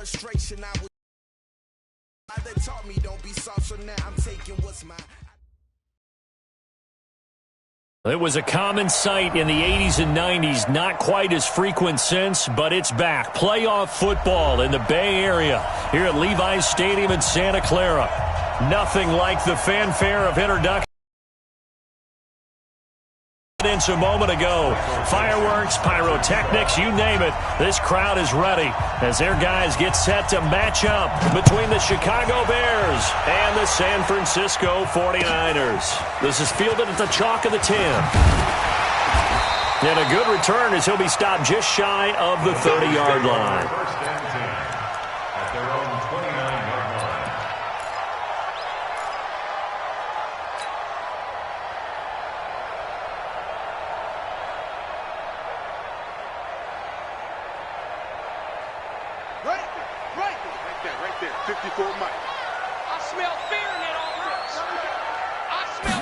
frustration I was. They taught me don't be soft, so now I'm taking what's mine. It was a common sight in the 80s and 90s, not quite as frequent since, but it's back. Playoff football in the Bay Area here at Levi's Stadium in Santa Clara. Nothing like the fanfare of introduction a moment ago. Fireworks, pyrotechnics, you name it. This crowd is ready as their guys get set to match up between the Chicago Bears and the San Francisco 49ers. This is fielded at the chalk of the 10. And a good return as he'll be stopped just shy of the 30-yard line. First and 10 at their own 29-yard line. Right there, 54 Mike. I smell fear in that offense. I smell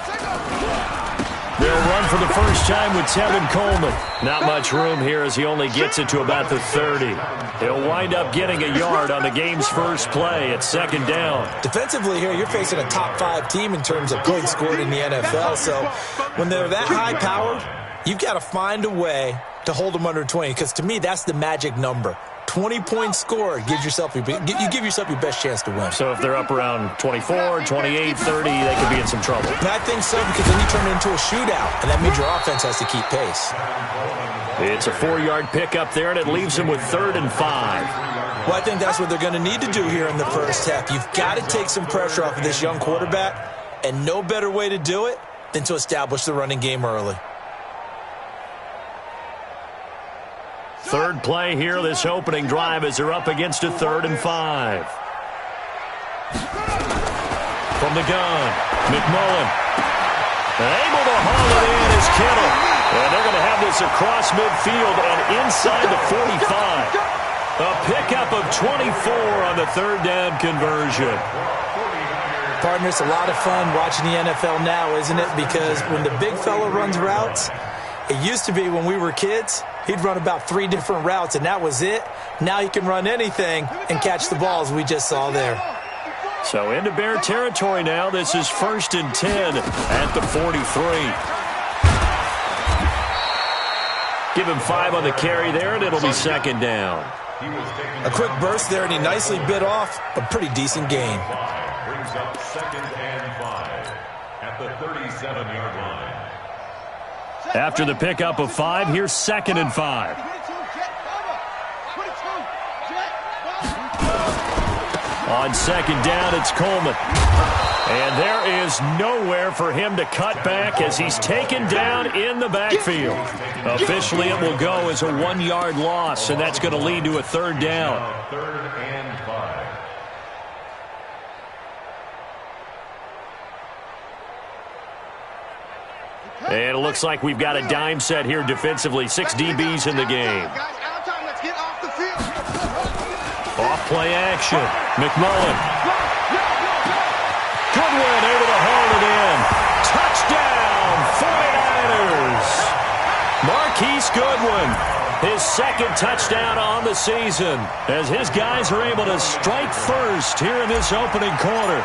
They'll run for the first time with Tevin Coleman. Not much room here as he only gets it to about the 30. He'll wind up getting a yard on the game's first play at second down. Defensively here, you're facing a top-5 team in terms of points scored in the NFL. So when they're that high-powered, you've got to find a way to hold them under 20, because to me, that's the magic number. 20 points scored, you give yourself your best chance to win. So if they're up around 24, 28, 30, they could be in some trouble. And I think so, because then you turn it into a shootout, and that means your offense has to keep pace. It's a 4-yard pickup there, and it leaves them with 3rd and 5. Well, I think that's what they're going to need to do here in the first half. You've got to take some pressure off of this young quarterback, and no better way to do it than to establish the running game early. Third play here, this opening drive, as they're up against a 3rd and 5. From the gun, McMullen. Able to haul it in is Kittle. And they're going to have this across midfield and inside the 45. A pickup of 24 on the 3rd down conversion. Partner, it's a lot of fun watching the NFL now, isn't it? Because when the big fella runs routes, it used to be when we were kids, he'd run about 3 different routes, and that was it. Now he can run anything and catch the balls we just saw there. So into Bear territory now. This is 1st and 10 at the 43. Give him 5 on the carry there, and it'll be 2nd down. A quick burst there, and he nicely bit off a pretty decent gain. Brings up 2nd and 5 at the 37-yard line. After the pickup of 5, here's 2nd and 5. On 2nd down, it's Coleman. And there is nowhere for him to cut back as he's taken down in the backfield. Officially, it will go as a 1-yard loss, and that's going to lead to a 3rd down. 3rd and 5. And it looks like we've got a dime set here defensively. 6 DBs in the game. Off play action. McMullen. Goodwin able to hold it in. Touchdown, 49ers. Marquise Goodwin, his 2nd touchdown on the season, as his guys are able to strike first here in this opening quarter.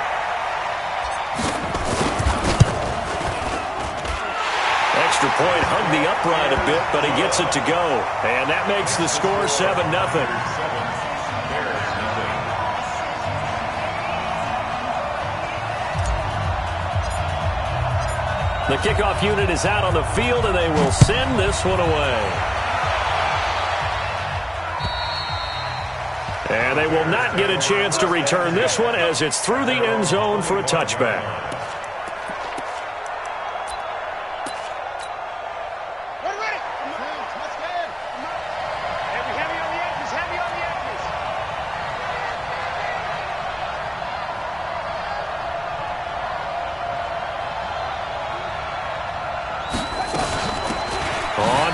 Extra point hugged the upright a bit, but he gets it to go. And that makes the score 7-0. The kickoff unit is out on the field, and they will send this one away. And they will not get a chance to return this one as it's through the end zone for a touchback.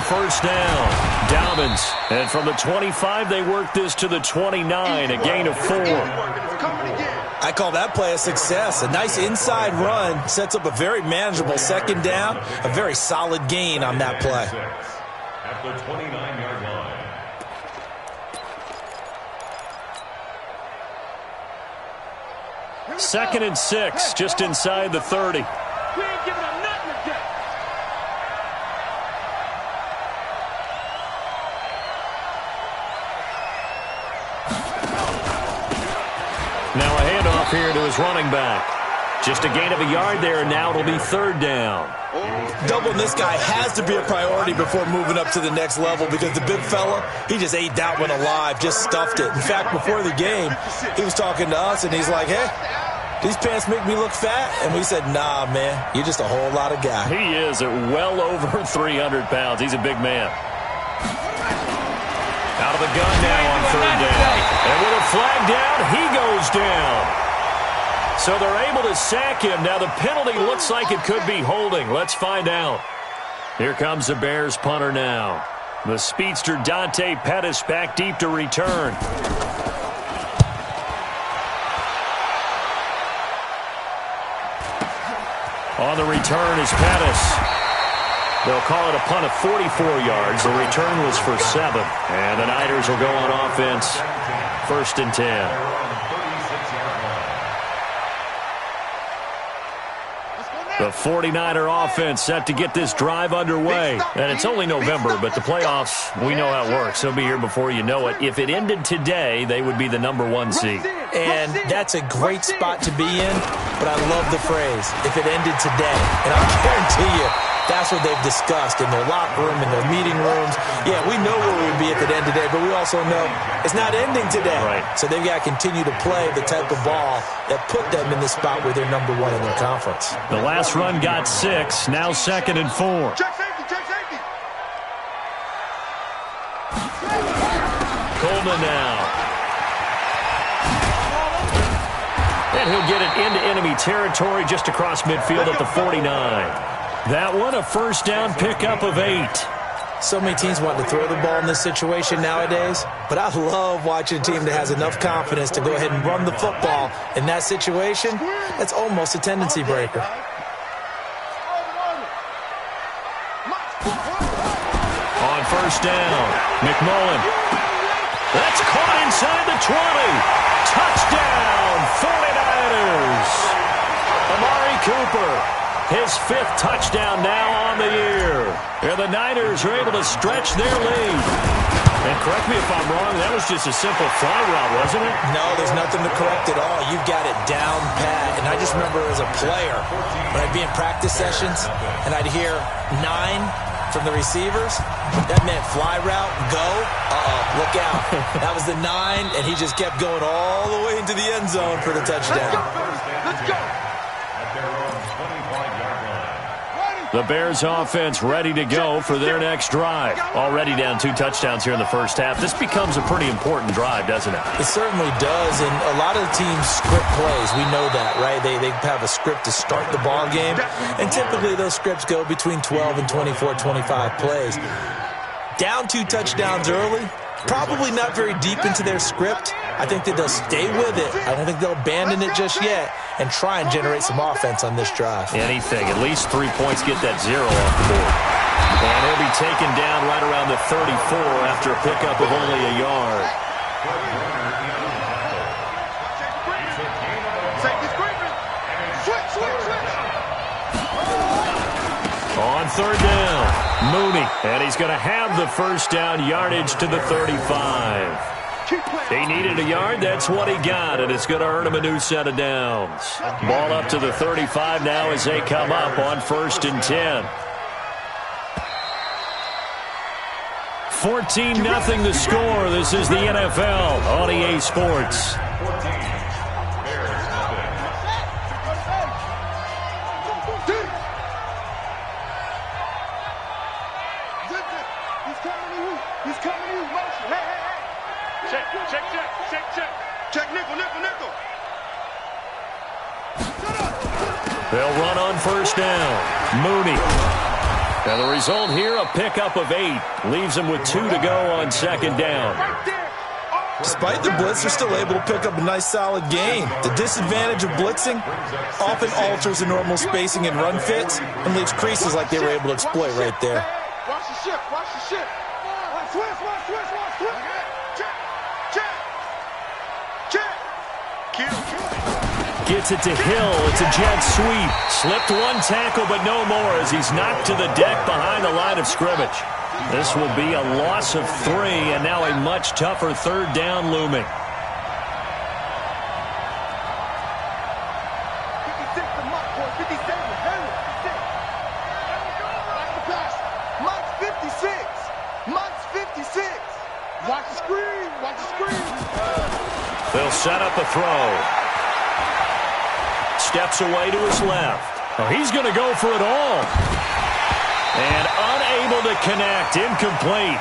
First down, Dobbins. And from the 25, they work this to the 29, a gain of 4. I call that play a success. A nice inside run sets up a very manageable 2nd down, a very solid gain on that play. At the 29-yard line. 2nd and 6, just inside the 30. We ain't giving up nothing today. Now a handoff here to his running back. Just a gain of a yard there, and now it'll be 3rd down. Doubling this guy has to be a priority before moving up to the next level because the big fella, he just ate that one alive, just stuffed it. In fact, before the game, he was talking to us, and he's like, hey, these pants make me look fat? And we said, nah, man, you're just a whole lot of guy. He is at well over 300 pounds. He's a big man. Out of the gun now on 3rd down. And with a flag down, he goes down. So they're able to sack him. Now the penalty looks like it could be holding. Let's find out. Here comes the Bears punter now. The speedster Dante Pettis back deep to return. On the return is Pettis. They'll call it a punt of 44 yards. The return was for 7. And the Niners will go on offense. 1st and 10. The 49er offense set to get this drive underway. And it's only November, but the playoffs, we know how it works. They'll be here before you know it. If it ended today, they would be the #1 seed. And that's a great spot to be in, but I love the phrase, if it ended today. And I guarantee you, that's what they've discussed in their locker room, in their meeting rooms. Yeah, we know where we would be if it ended today, but we also know it's not ending today. Right. So they've got to continue to play the type of ball that put them in the spot where they're #1 in their conference. The last run got 6, now 2nd and 4. Check safety, check safety. Coleman now. And he'll get it into enemy territory just across midfield at the 49. That one, a 1st down pickup of 8. So many teams want to throw the ball in this situation nowadays, but I love watching a team that has enough confidence to go ahead and run the football. In that situation, that's almost a tendency breaker. On 1st down, McMullen. That's caught inside the 20. Touchdown, 49ers. Amari Cooper. His 5th touchdown now on the year. And the Niners are able to stretch their lead. And correct me if I'm wrong, that was just a simple fly route, wasn't it? No, there's nothing to correct at all. You've got it down pat. And I just remember as a player, when I'd be in practice sessions, and I'd hear 9 from the receivers, that meant fly route, go, look out. That was the 9, and he just kept going all the way into the end zone for the touchdown. Let's go. The Bears offense ready to go for their next drive. Already down 2 touchdowns here in the first half. This becomes a pretty important drive, doesn't it? It certainly does, and a lot of the teams script plays. We know that, right? They have a script to start the ball game, and typically those scripts go between 12 and 24, 25 plays. Down 2 touchdowns early, probably not very deep into their script. I think that they'll stay with it. I don't think they'll abandon it just yet and try and generate some offense on this drive. Anything. At least 3 points, get that 0 off the board. And he'll be taken down right around the 34 after a pickup of only a yard. On 3rd down, Mooney. And he's going to have the 1st down, yardage to the 35. He needed a yard. That's what he got, and it's going to earn him a new set of downs. Ball up to the 35 now as they come up on 1st and 10. 14-0 the score. This is the NFL on EA Sports. Check nickel. They'll run on 1st down. Mooney. And the result here, a pickup of 8. Leaves them with 2 to go on 2nd down. Despite the blitz, they're still able to pick up a nice, solid gain. The disadvantage of blitzing often alters the normal spacing and run fits and leaves creases like they were able to exploit right there. Watch the ship. Switch. Check. Kill. Gets it to Hill. It's a jet sweep. Slipped one tackle, but no more as he's knocked to the deck behind the line of scrimmage. This will be a loss of 3, and now a much tougher 3rd down looming. 56 to Mutt, boy. 57. Henry, 56. Watch the pass. Mutt's 56. Mutt's 56. Watch the screen. Watch the screen. They'll set up a throw. Steps away to his left. Oh, he's going to go for it all. And unable to connect. Incomplete.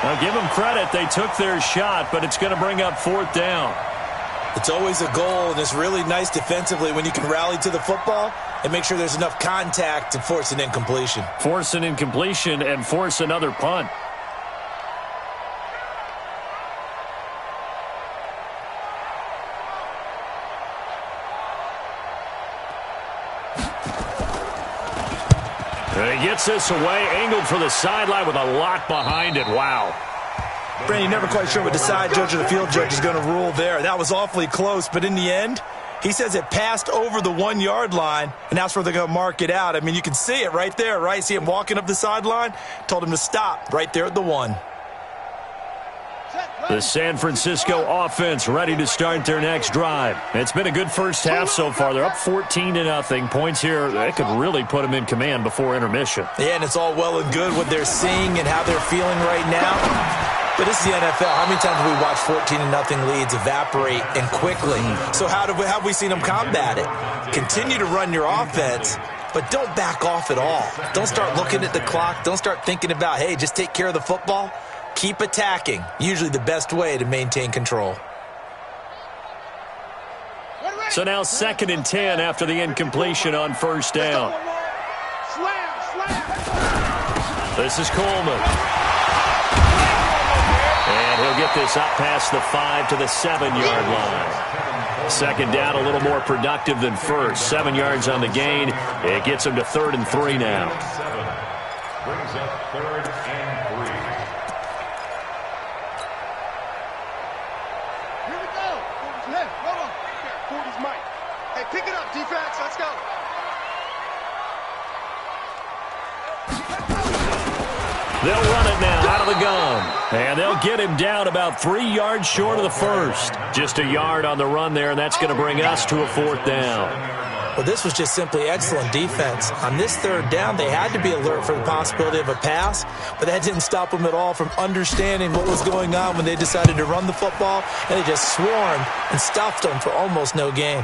Now give them credit. They took their shot, but it's going to bring up 4th down. It's always a goal, and it's really nice defensively when you can rally to the football and make sure there's enough contact to force an incompletion. Force an incompletion and force another punt. And he gets this away, angled for the sideline with a lot behind it. Wow. Brandon, you're never quite sure what the side judge or the field judge is going to rule there. That was awfully close, but in the end, he says it passed over the 1-yard line, and that's where they're going to mark it out. I mean, you can see it right there, right? See him walking up the sideline? Told him to stop right there at the 1. The San Francisco offense ready to start their next drive. It's been a good first half so far. They're up 14-0. Points here, they could really put them in command before intermission. Yeah, and it's all well and good what they're seeing and how they're feeling right now. But this is the NFL. How many times have we watched 14-0 leads evaporate and quickly? So how have we seen them combat it? Continue to run your offense, but don't back off at all. Don't start looking at the clock. Don't start thinking about, hey, just take care of the football. Keep attacking. Usually the best way to maintain control. So now 2nd and 10 after the incompletion on 1st down. This is Coleman. And he'll get this up past the 5 to the 7-yard line. 2nd down, a little more productive than 1st. 7 yards on the gain. It gets him to 3rd and 3 now. Brings up 3rd and 3. Here we go. Hey, hold on. 40's Mike. Hey, pick it up, defense. Let's go. They'll run it now out of the gun. And they'll get him down about 3 yards short of the 1st. Just a yard on the run there, and that's going to bring us to a 4th down. Well, this was just simply excellent defense. On this 3rd down, they had to be alert for the possibility of a pass, but that didn't stop them at all from understanding what was going on when they decided to run the football, and they just swarmed and stuffed them for almost no gain.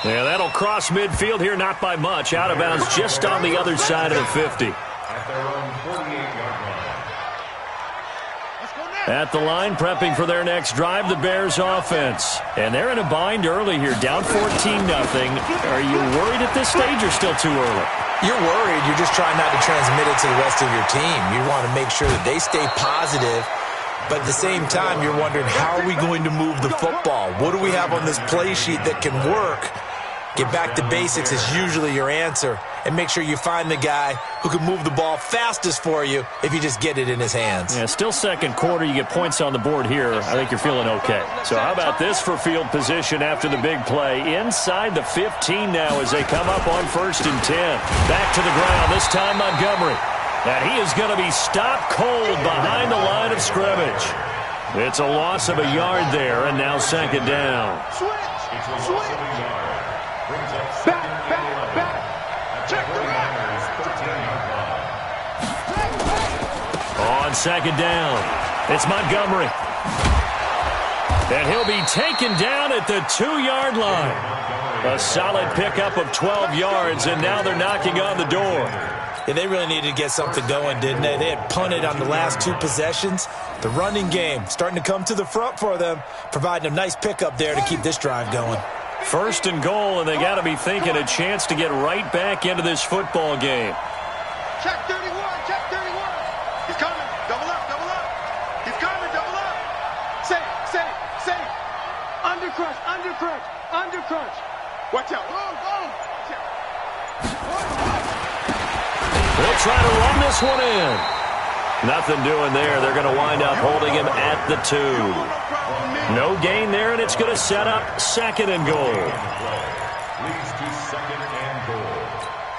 Yeah, that'll cross midfield here, not by much. Out of bounds just on the other side of the 50. At their own 48-yard line. At the line, prepping for their next drive, the Bears offense. And they're in a bind early here, down 14-0. Are you worried at this stage or still too early? You're worried. You're just trying not to transmit it to the rest of your team. You want to make sure that they stay positive. But at the same time, you're wondering, how are we going to move the football? What do we have on this play sheet that can work? Get back to basics is usually your answer. And make sure you find the guy who can move the ball fastest for you if you just get it in his hands. Yeah, still 2nd quarter. You get points on the board here. I think you're feeling okay. So how about this for field position after the big play? Inside the 15 now as they come up on 1st and 10. Back to the ground, this time Montgomery. And he is going to be stopped cold behind the line of scrimmage. It's a loss of a yard there, and now 2nd down. Switch. Back. Check the back. On 2nd down, it's Montgomery. And he'll be taken down at the 2-yard line. A solid pickup of 12 yards, and now they're knocking on the door. Yeah, they really needed to get something going, didn't they? They had punted on the last 2 possessions. The running game starting to come to the front for them, providing a nice pickup there to keep this drive going. 1st and goal, and they got to be thinking a chance to get right back into this football game. Check 31. He's coming. Double up. He's coming. Double up. Safe. Undercrunch. Watch out. They'll try to run this one in. Nothing doing there. They're going to wind up holding him at the 2. No gain there, and it's going to set up 2nd and goal. Leads to 2nd and goal.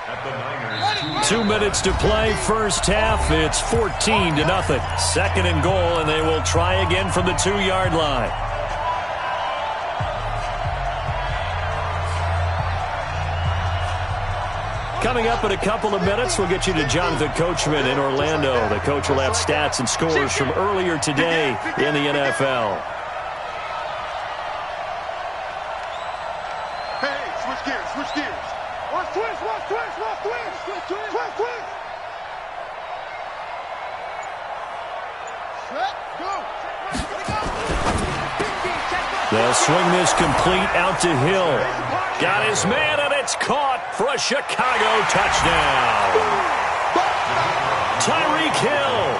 At the Niners' 2 minutes to play, first half. It's 14-0. 2nd and goal, and they will try again from the 2-yard line. Coming up in a couple of minutes, we'll get you to Jonathan Coachman in Orlando. The coach will have stats and scores from earlier today in the NFL. Hey, switch gears, switch gears. Watch twist, watch twist, watch twist, twist, twist, twist, twist. Set, go. They'll swing this complete out to Hill. Got his man, and it's caught for a Chicago touchdown. Tyreek Hill,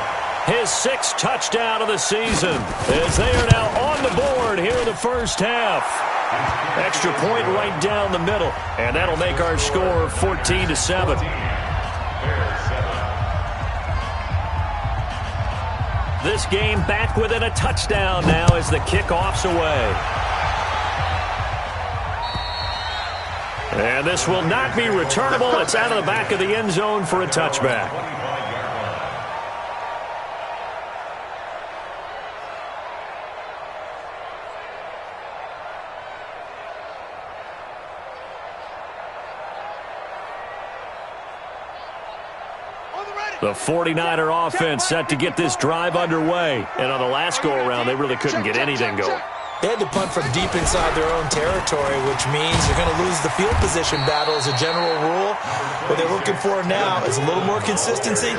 his 6th touchdown of the season, as they are now on the board here in the first half. Extra point right down the middle, and that'll make our score 14-7. This game back within a touchdown now as the kickoff's away. And this will not be returnable. It's out of the back of the end zone for a touchback. The 49er offense set to get this drive underway. And on the last go-around, they really couldn't get anything going. They had to punt from deep inside their own territory, which means you're going to lose the field position battle as a general rule. What they're looking for now is a little more consistency,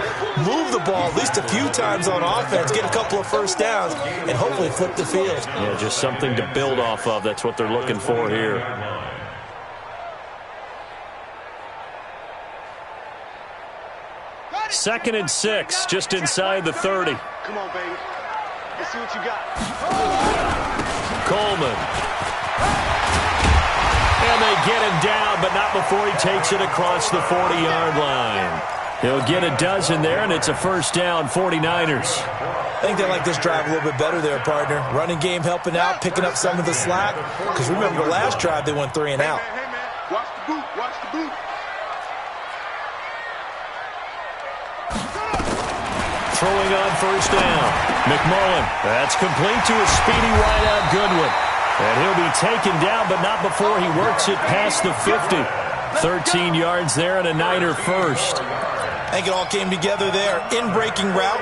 move the ball at least a few times on offense, get a couple of first downs, and hopefully flip the field. Yeah, just something to build off of. That's what they're looking for here. Second and 6, just inside the 30. Come on, baby. Let's see what you got. Coleman. And they get him down, but not before he takes it across the 40-yard line. He'll get a dozen there, and it's a first down, 49ers. I think they like this drive a little bit better there, partner. Running game helping out, picking up some of the slack. Because remember the last drive, they went 3 and out. Hey, man. Watch the boot. Watch the boot. Throwing on first down. McMullen. That's complete to a speedy wideout Goodwin. And he'll be taken down, but not before he works it past the 50. 13 yards there and a Niner first. I think it all came together there. In-breaking route.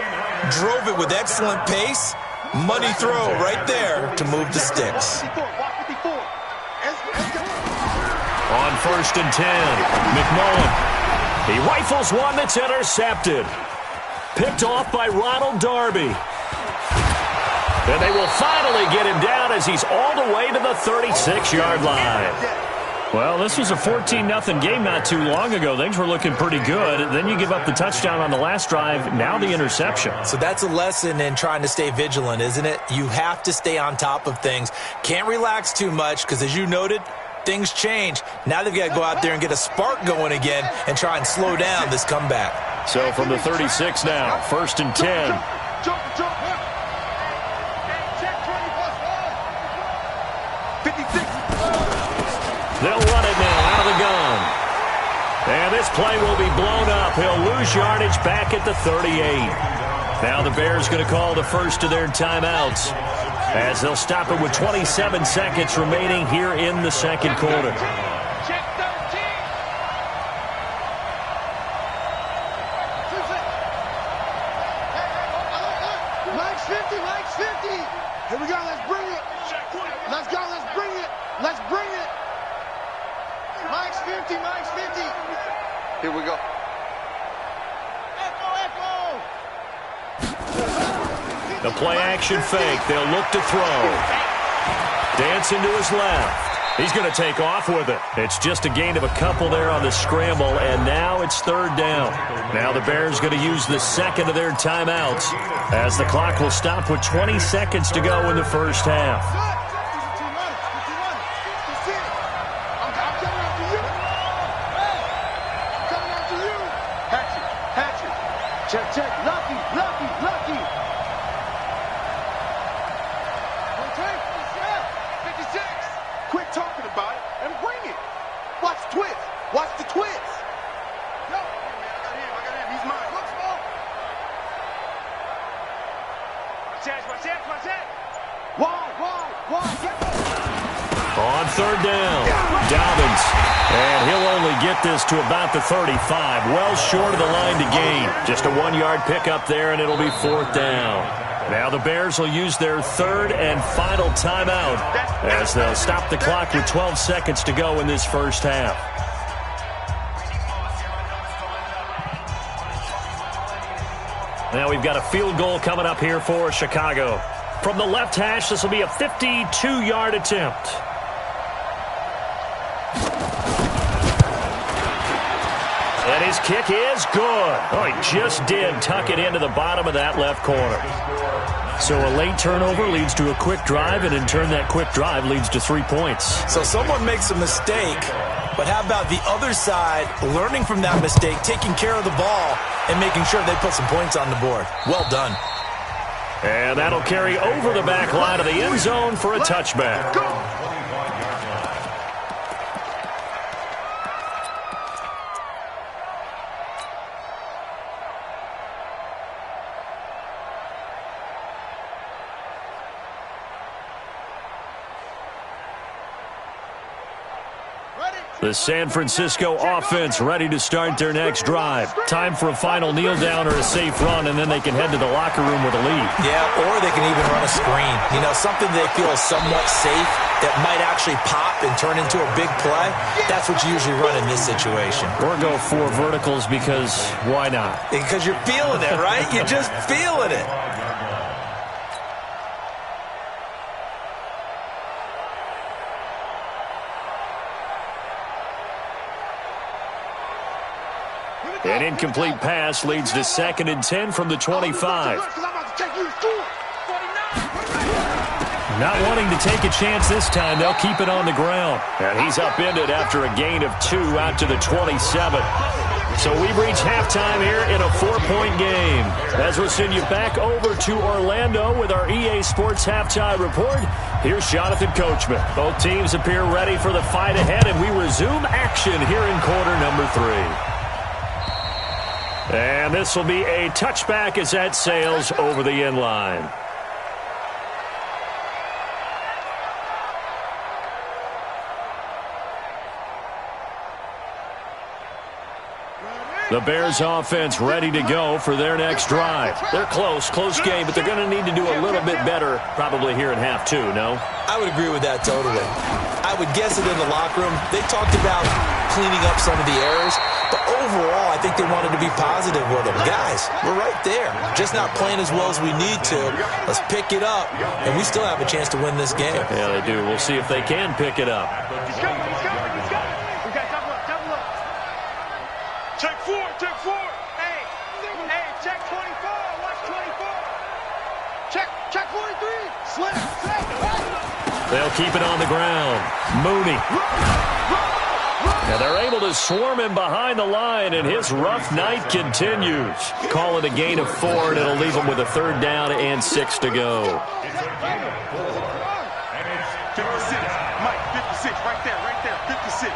Drove it with excellent pace. Money throw right there to move the sticks. On first and 10, McMullen. He rifles one that's intercepted. Picked off by Ronald Darby. And they will finally get him down as he's all the way to the 36-yard line. Well, this was a 14-0 game not too long ago. Things were looking pretty good. Then you give up the touchdown on the last drive. Now the interception. So that's a lesson in trying to stay vigilant, isn't it? You have to stay on top of things. Can't relax too much because, as you noted, things change. Now they've got to go out there and get a spark going again and try and slow down this comeback. So from the 36 now, first and 10. Jump. 56. They'll run it now out of the gun. And this play will be blown up. He'll lose yardage back at the 38. Now the Bears going to call the first of their timeouts as they'll stop it with 27 seconds remaining here in the second quarter. Check 13. Mike's 50, Mike's 50. Here we go, let's bring it. Let's go, let's bring it. Let's bring it. Mike's 50, Mike's 50. Here we go. Echo. The play action fake. They'll look to throw. Dancing to his left. He's going to take off with it. It's just a gain of a couple there on the scramble, and now it's third down. Now the Bears going to use the second of their timeouts as the clock will stop with 20 seconds to go in the first half. Check. Lucky. On third down, Dobbins. And he'll only get this to about the 35. Well short of the line to gain. Just a 1-yard pickup there, and it'll be fourth down. Now the Bears will use their third and final timeout as they'll stop the clock with 12 seconds to go in this first half. Now we've got a field goal coming up here for Chicago. From the left hash, this will be a 52-yard attempt. And his kick is good. Oh, he just did tuck it into the bottom of that left corner. So a late turnover leads to a quick drive, and in turn that quick drive leads to 3 points. So someone makes a mistake, but how about the other side learning from that mistake, taking care of the ball, and making sure they put some points on the board? Well done. And that'll carry over the back line of the end zone for a touchback. The San Francisco offense ready to start their next drive. Time for a final kneel down or a safe run, and then they can head to the locker room with a lead. Yeah, or they can even run a screen. You know, something they feel is somewhat safe that might actually pop and turn into a big play. That's what you usually run in this situation. Or go 4 verticals because why not? Because you're feeling it, right? You're just feeling it. An incomplete pass leads to 2nd and 10 from the 25. Not wanting to take a chance this time, they'll keep it on the ground. And he's upended after a gain of 2 out to the 27. So we've reached halftime here in a 4-point game. As we'll send you back over to Orlando with our EA Sports Halftime Report, here's Jonathan Coachman. Both teams appear ready for the fight ahead, and we resume action here in quarter number 3. And this will be a touchback as that sails over the end line. The Bears offense ready to go for their next drive. They're close game, but they're going to need to do a little bit better probably here in half 2, no? I would agree with that totally. I would guess it in the locker room. They talked about cleaning up some of the errors, but overall I think they wanted to be positive with them. Guys, we're right there. Just not playing as well as we need to. Let's pick it up, and we still have a chance to win this game. Yeah, they do. We'll see if they can pick it up. Check 4. Hey, check 24. Watch 24. Check 43. Slip. They'll keep it on the ground. Mooney. Now they're able to swarm him behind the line, and his rough night continues. Call it a gain of 4, and it'll leave him with a 3rd down and 6 to go. And it's 56. Mike, 56. Right there. 56.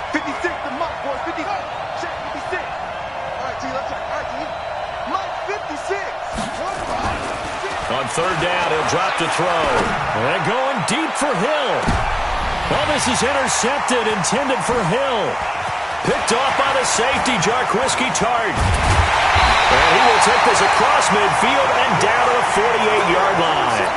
56 to Mike, boy. 56. Check 56. All right, T. Let's check. All right, T. Mike, 56. On 3rd down, he'll drop to throw. And going deep for Hill. Well, this is intercepted, intended for Hill. Picked off by the safety, Jarquiski Tart. And he will take this across midfield and down to the 48-yard line.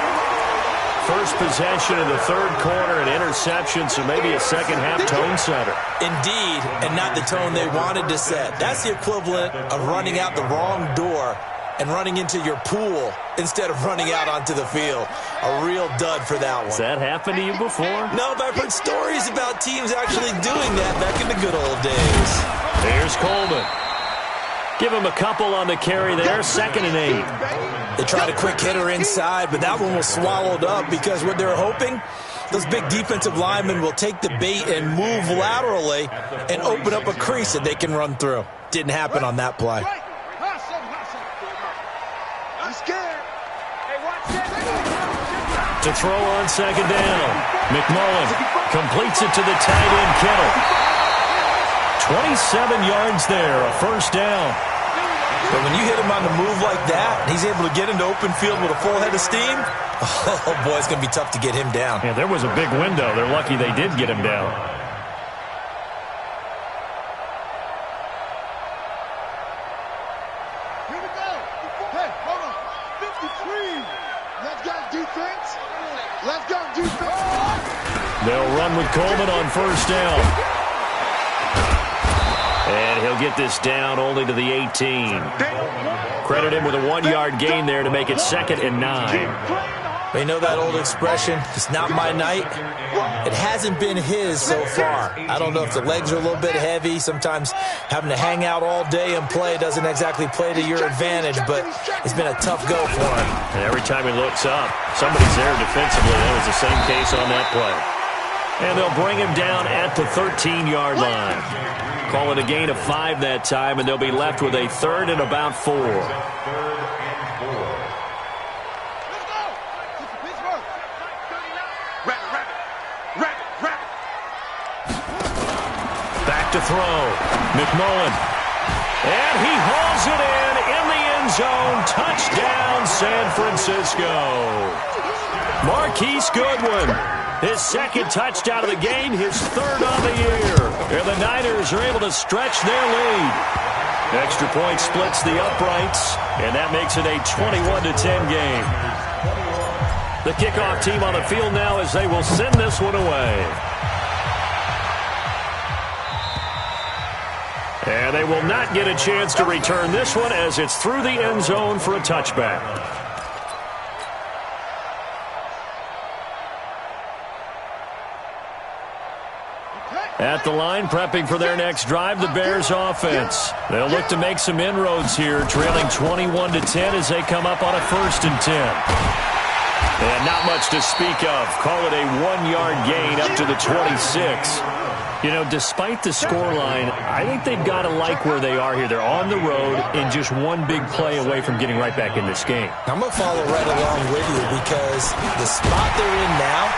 First possession of the 3rd quarter, an interception, so maybe a second-half tone setter. Indeed, and not the tone they wanted to set. That's the equivalent of running out the wrong door and running into your pool instead of running out onto the field. A real dud for that one. Has that happened to you before? No, but I've heard stories about teams actually doing that back in the good old days. Here's Coleman. Give him a couple on the carry there, 2nd and 8. They tried a quick hitter inside, but that one was swallowed up because what they're hoping, those big defensive linemen will take the bait and move laterally and open up a crease that they can run through. Didn't happen on that play. To throw on 2nd down. McMullen completes it to the tight end, Kittle. 27 yards there, a 1st down. But when you hit him on the move like that, and he's able to get into open field with a full head of steam, oh, boy, it's going to be tough to get him down. Yeah, there was a big window. They're lucky they did get him down. Here we go. Hey, hold on. 53. Let's go, defense. Let's go, defense. They'll run with Coleman on first down. And he'll get this down only to the 18. Credit him with a 1-yard gain there to make it 2nd and 9. You know that old expression, it's not my night? It hasn't been his so far. I don't know if the legs are a little bit heavy. Sometimes having to hang out all day and play doesn't exactly play to your advantage, but it's been a tough go for him. And every time he looks up, somebody's there defensively. That was the same case on that play. And they'll bring him down at the 13-yard line. Call it a gain of 5 that time, and they'll be left with a 3rd and about 4. Back to throw. McMullen. And he hauls it in the end zone. Touchdown, San Francisco. Marquise Goodwin. His 2nd touchdown of the game, his 3rd on the year. And the Niners are able to stretch their lead. Extra point splits the uprights, and that makes it a 21-10 game. The kickoff team on the field now as they will send this one away. And they will not get a chance to return this one as it's through the end zone for a touchback. At the line, prepping for their next drive, the Bears offense. They'll look to make some inroads here, trailing 21-10 as they come up on a 1st and 10. And not much to speak of. Call it a 1-yard gain up to the 26. You know, despite the scoreline, I think they've got to like where they are here. They're on the road and just one big play away from getting right back in this game. I'm going to follow right along with you because the spot they're in now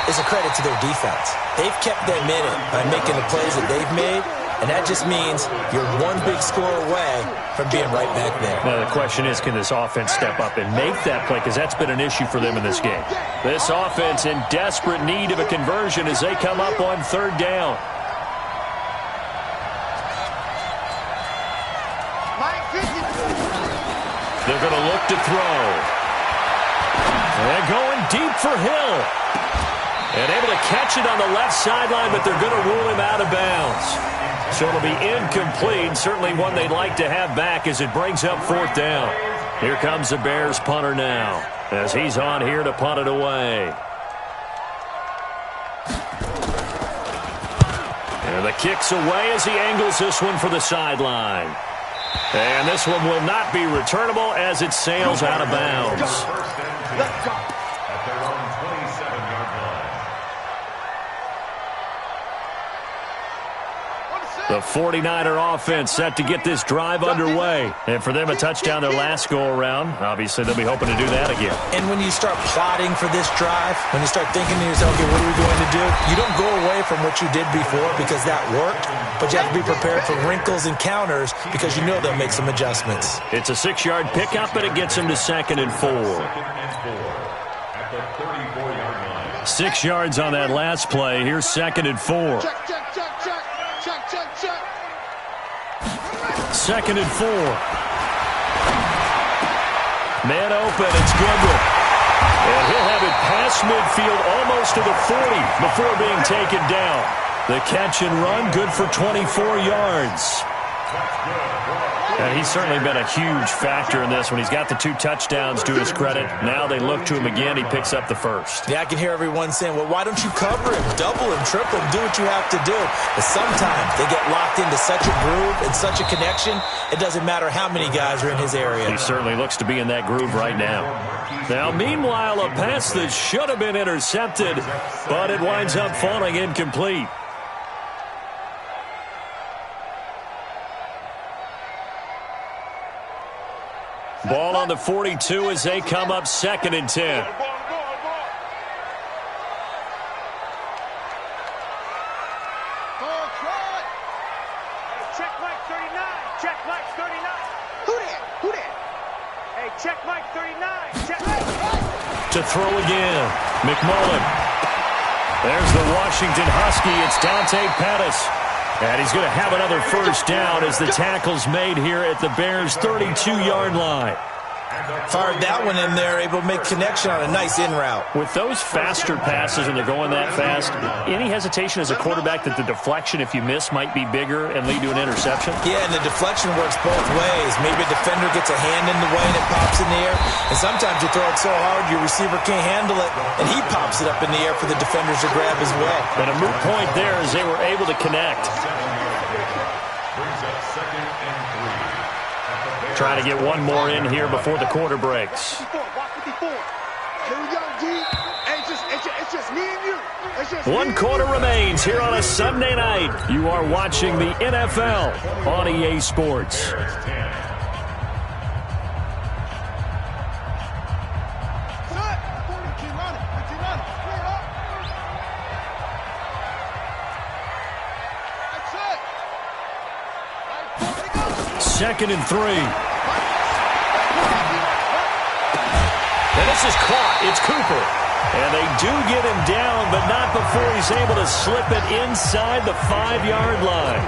is a credit to their defense. They've kept them in it by making the plays that they've made, and that just means you're one big score away from being right back there. Now, the question is, can this offense step up and make that play? Because that's been an issue for them in this game. This offense in desperate need of a conversion as they come up on 3rd down. They're going to look to throw. They're going deep for Hill. And able to catch it on the left sideline, but they're going to rule him out of bounds. So it'll be incomplete. Certainly one they'd like to have back as it brings up 4th down. Here comes the Bears punter now as he's on here to punt it away. And the kick's away as he angles this one for the sideline. And this one will not be returnable as it sails out of bounds. At their own 27-yard line. The 49er offense set to get this drive underway. And for them, a touchdown their last go-around. Obviously, they'll be hoping to do that again. And when you start plotting for this drive, when you start thinking to yourself, okay, what are we going to do? You don't go away from what you did before because that worked, but you have to be prepared for wrinkles and counters because you know they'll make some adjustments. It's a 6-yard pickup, and it gets them to 2nd and 4. At the 34-yard line. 6 yards on that last play. Here's 2nd and 4. Check, check, check, check. Check, check, check. 2nd and 4. Man open, it's Goodwin. And he'll have it past midfield almost to the 40 before being taken down. The catch and run, good for 24 yards. And he's certainly been a huge factor in this one. He's got the 2 touchdowns to his credit. Now they look to him again. He picks up the 1st. Yeah, I can hear everyone saying, well, why don't you cover him, double him, triple him, do what you have to do. But sometimes they get locked into such a groove and such a connection, it doesn't matter how many guys are in his area. He certainly looks to be in that groove right now. Now, meanwhile, a pass that should have been intercepted, but it winds up falling incomplete. Ball on the 42 as they come up 2nd and 10. Check like 39. Check like 39. Who the Check Mike 39. Check. To throw again. McMullen. There's the Washington Husky. It's Dante Pettis. And he's going to have another first down as the tackle's made here at the Bears' 32-yard line. Fired that one in there, able to make connection on a nice in route. With those faster passes when they're going that fast, any hesitation as a quarterback that the deflection, if you miss, might be bigger and lead to an interception? Yeah, and the deflection works both ways. Maybe a defender gets a hand in the way and it pops in the air. And sometimes you throw it so hard your receiver can't handle it, and he pops it up in the air for the defenders to grab as well. And a moot point there as they were able to connect. Brings up 2nd and 3. Trying to get one more in here before the quarter breaks. 54, watch 54. Here we go, G. It's just me and you. It's just One quarter remains here on a Sunday night. You are watching the NFL on EA Sports. Second and 3. And this is caught. It's Cooper. And they do get him down, but not before he's able to slip it inside the 5-yard line.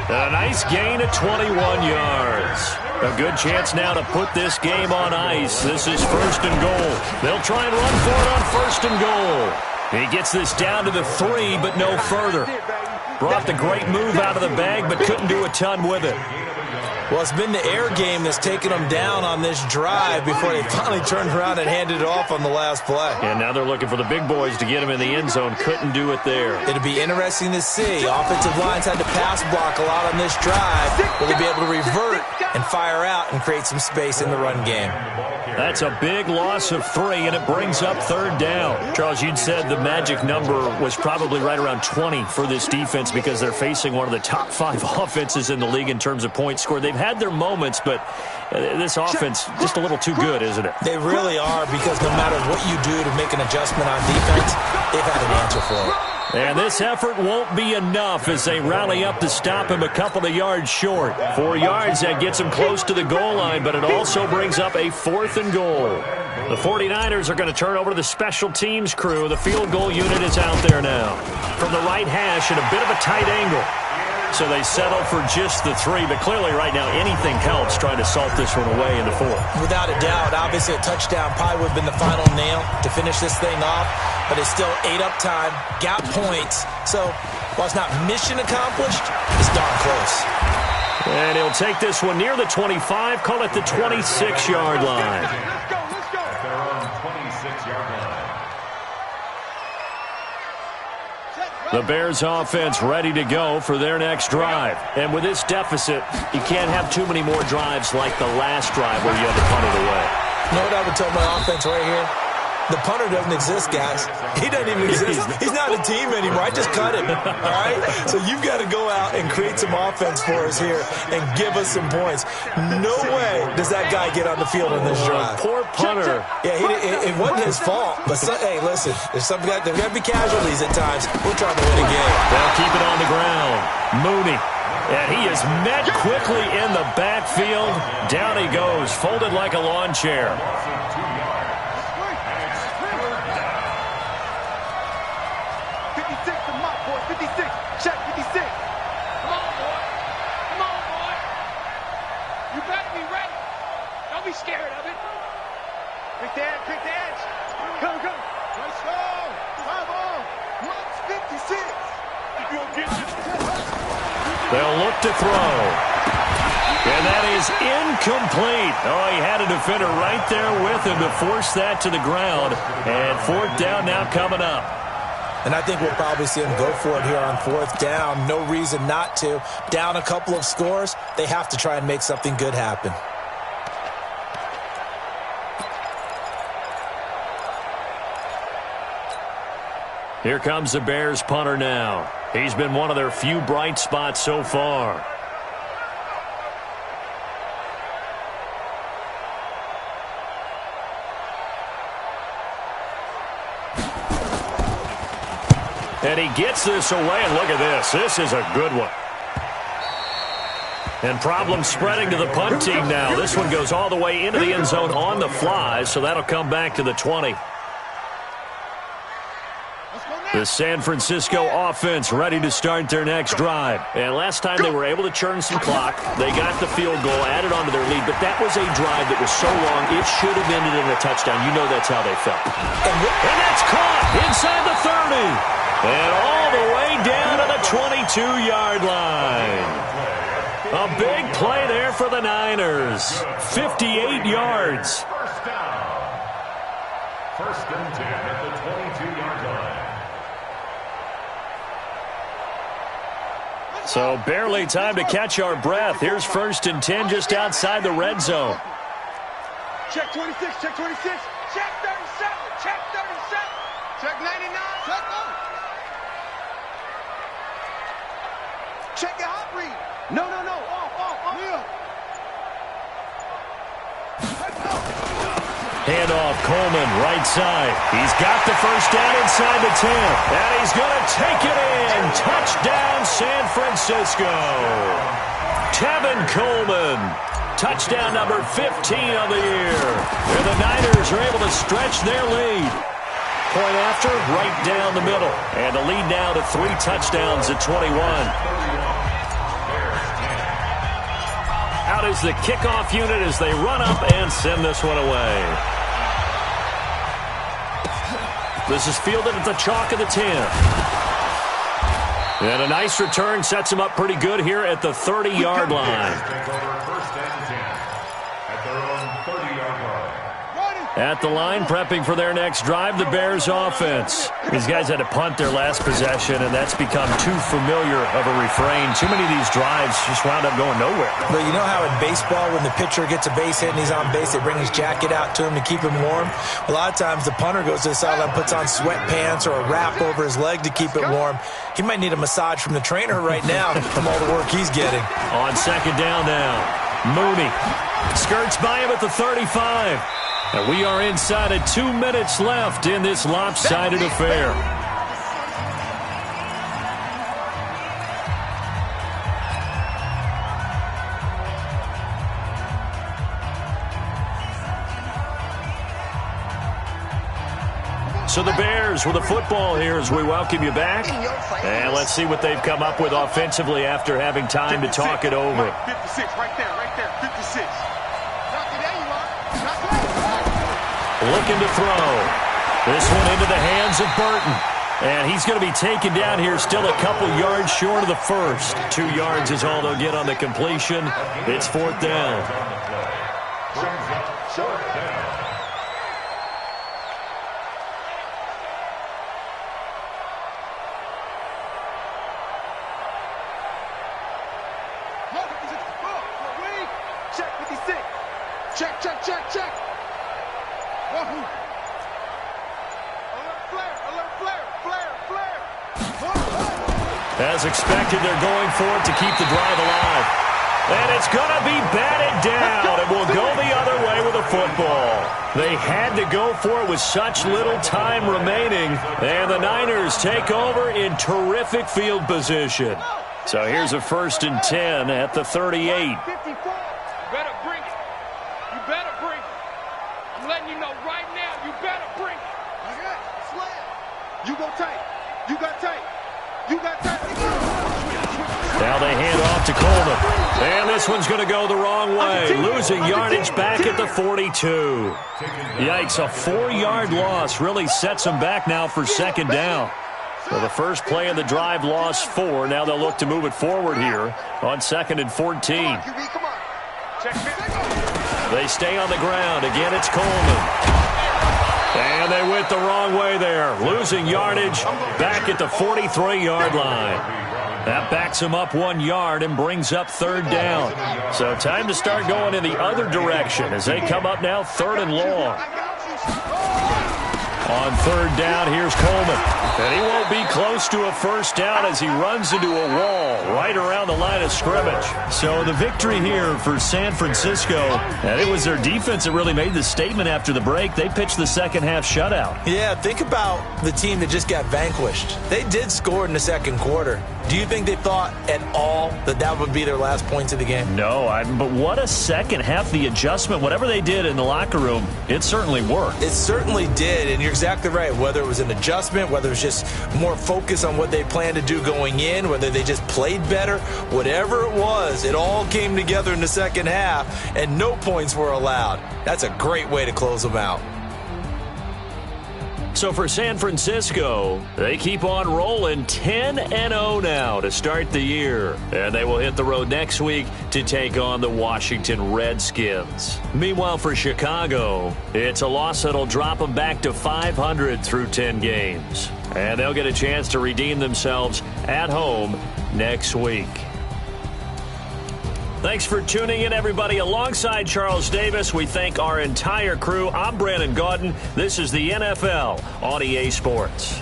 A nice gain of 21 yards. A good chance now to put this game on ice. This is 1st and goal. They'll try and run for it on 1st and goal. He gets this down to the 3, but no further. Brought the great move out of the bag, but couldn't do a ton with it. Well, it's been the air game that's taken them down on this drive before they finally turned around and handed it off on the last play. And now they're looking for the big boys to get him in the end zone. Couldn't do it there. It'll be interesting to see. Offensive lines had to pass block a lot on this drive. Will they be able to revert and fire out and create some space in the run game? That's a big loss of 3, and it brings up 3rd down. Charles, you'd said the magic number was probably right around 20 for this defense because they're facing one of the top 5 offenses in the league in terms of points scored. They've had their moments, but this offense just a little too good, isn't it? They really are, because no matter what you do to make an adjustment on defense, they've had an answer for it. And this effort won't be enough as they rally up to stop him a couple of yards short. 4 yards, that gets him close to the goal line, but it also brings up a 4th and goal. The 49ers are going to turn over to the special teams crew. The field goal unit is out there now. From the right hash at a bit of a tight angle. So they settle for just the 3, but clearly right now anything helps trying to salt this one away in the 4th. Without a doubt, obviously a touchdown probably would have been the final nail to finish this thing off, but it's still 8 up time, got points. So while it's not mission accomplished, it's darn close. And he'll take this one near the 25, call it the 26-yard line. Let's go. At their own 26-yard line. The Bears offense ready to go for their next drive. And with this deficit, you can't have too many more drives like the last drive where you had to punt it away. You know what I would tell my offense right here? The punter doesn't exist, guys. He doesn't even exist. He's not a team anymore. I just cut him, all right? So you've got to go out and create some offense for us here and give us some points. No way does that guy get on the field on this drive. Poor punter. Yeah, it wasn't his fault. But, hey, listen, there's got to be casualties at times. We're trying to win a game. They'll keep it on the ground. Mooney. And he is met quickly in the backfield. Down he goes, folded like a lawn chair. 56. Check 56. Come on, boy. Come on, boy. You better be ready. Don't be scared of it. Pick the edge. Go. Let's go. Come on. Watch 56. If you'll get this. They'll look to throw. And that is incomplete. Oh, he had a defender right there with him to force that to the ground. And 4th down now coming up. And I think we'll probably see them go for it here on 4th down. No reason not to. Down a couple of scores, they have to try and make something good happen. Here comes the Bears punter now. He's been one of their few bright spots so far. And he gets this away, and look at this. This is a good one. And problems spreading to the punt team now. This one goes all the way into the end zone on the fly, so that'll come back to the 20. The San Francisco offense ready to start their next drive. And last time they were able to churn some clock. They got the field goal, added on to their lead, but that was a drive that was so long, it should have ended in a touchdown. You know that's how they felt. And that's caught inside the 30. And all the way down to the 22-yard line. A big play there for the Niners. 58 yards. First down. First and 10 at the 22-yard line. So barely time to catch our breath. Here's first and 10 just outside the red zone. Check 26, check 26, check 37, check 37, check 99, check on. Check your hot read. No, off. Handoff, Coleman, right side. He's got the first down inside the 10. And he's going to take it in. Touchdown, San Francisco. Tevin Coleman. Touchdown number 15 on the year. And the Niners are able to stretch their lead. Point after, right down the middle. And the lead now to 3 touchdowns at 21. Out is the kickoff unit as they run up and send this one away. This is fielded at the chalk of the 10. And a nice return sets him up pretty good here at the 30-yard line. At the line, prepping for their next drive, the Bears offense. These guys had to punt their last possession, and that's become too familiar of a refrain. Too many of these drives just wound up going nowhere. But you know how in baseball, when the pitcher gets a base hit and he's on base, they bring his jacket out to him to keep him warm? A lot of times the punter goes to the sideline, puts on sweatpants or a wrap over his leg to keep it warm. He might need a massage from the trainer right now from all the work he's getting. On second down now, Mooney skirts by him at the 35. And we are inside of 2 minutes left in this lopsided affair. So the Bears with the football here as we welcome you back. And let's see what they've come up with offensively after having time to talk it over. 56, right there, 56. Looking to throw. This one into the hands of Burton. And he's going to be taken down here, still a couple yards short of the first. 2 yards is all they'll get on the completion. It's fourth down. Check 56. Check. Wahoo! Alert flare! As expected, they're going for it to keep the drive alive. And it's going to be batted down, and will go the other way with a football. They had to go for it with such little time remaining, and the Niners take over in terrific field position. So here's a first and 10 at the 38. You better bring it. I'm letting you know right now, you better bring it. You go tight. You got tight. Now they hand off to Coleman. And this one's going to go the wrong way. Losing yardage back at the 42. Yikes, a 4-yard loss really sets them back now for second down. So the first play of the drive lost 4. Now they'll look to move it forward here on second and 14. They stay on the ground. Again, it's Coleman. And they went the wrong way there. Losing yardage back at the 43-yard line. That backs them up 1 yard and brings up third down. So time to start going in the other direction as they come up now third and long. On third down, here's Coleman. And he won't be close to a first down as he runs into a wall right around the line of scrimmage. So the victory here for San Francisco, and it was their defense that really made the statement after the break. They pitched the second half shutout. Yeah, think about the team that just got vanquished. They did score in the second quarter. Do you think they thought at all that that would be their last points of the game? No, but what a second half. The adjustment, whatever they did in the locker room, it certainly worked. It certainly did, and you're exactly right. Whether it was an adjustment, whether it was just more focus on what they planned to do going in, whether they just played better, whatever it was, it all came together in the second half, and no points were allowed. That's a great way to close them out. So for San Francisco, they keep on rolling 10-0 now to start the year. And they will hit the road next week to take on the Washington Redskins. Meanwhile, for Chicago, it's a loss that'll drop them back to 500 through 10 games. And they'll get a chance to redeem themselves at home next week. Thanks for tuning in, everybody. Alongside Charles Davis, we thank our entire crew. I'm Brandon Gaudin. This is the NFL on EA Sports.